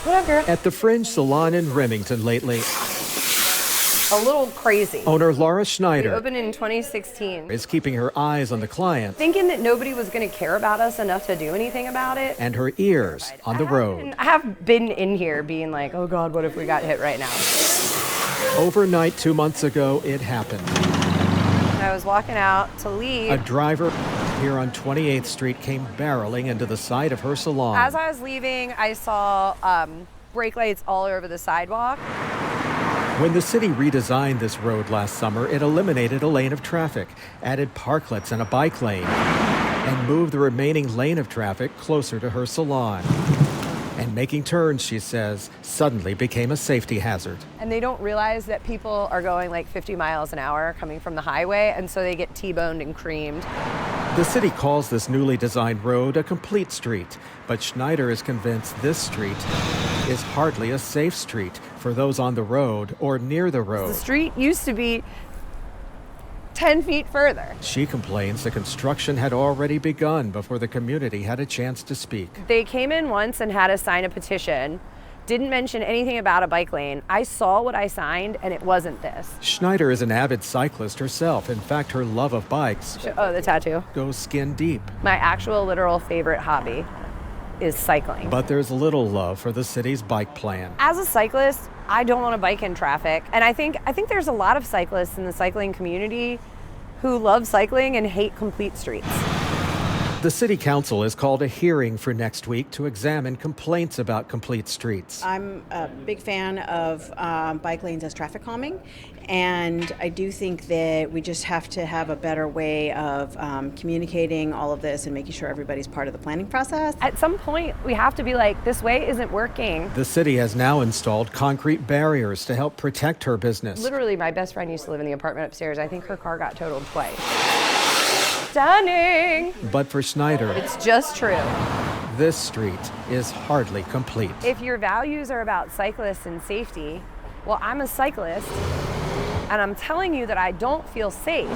What up, girl? At the Fringe Salon in Remington lately, A little crazy. owner Laura We Schneider opened in 2016, is keeping her eyes on the client thinking that nobody was going to care about us enough to do anything about it. and her ears on the road. I have been in here being like, oh God, what if we got hit right now? Overnight 2 months ago, it happened. I was walking out to leave. A driver here on 28th Street came barreling into the side of her salon. As I was leaving, I saw brake lights all over the sidewalk. When the city redesigned this road last summer, it eliminated a lane of traffic, added parklets and a bike lane, and moved the remaining lane of traffic closer to her salon. And making turns, she says, suddenly became a safety hazard. And they don't realize that people are going like 50 miles an hour coming from the highway, and so they get T-boned and creamed. The city calls this newly designed road a complete street, but Schneider is convinced this street is hardly a safe street for those on the road or near the The road. street used to be 10 feet further. She complains the construction had already begun before the community had a chance to speak. They came in once and had us sign a petition, didn't mention anything about a bike lane. I saw what I signed, and it wasn't this. Schneider is an avid cyclist herself. In fact, her love of bikes Oh, the tattoo. goes skin deep. My actual literal favorite hobby is cycling. But there's little love for the city's bike plan. As a cyclist, I don't want to bike in traffic. And I think there's a lot of cyclists in the cycling community who love cycling and hate complete streets. The city council has called a hearing for next week to examine complaints about complete streets. I'm a big fan of bike lanes as traffic calming, and I do think that we just have to have a better way of communicating all of this and making sure everybody's part of the planning process. At some point, we have to be like, this way isn't working. The city has now installed concrete barriers to help protect her business. Literally, my best friend used to live in the apartment upstairs. I think her car got totaled twice. Stunning. But for Schneider, It's just true. this street is hardly complete. If your values are about cyclists and safety, well, I'm a cyclist, and I'm telling you that I don't feel safe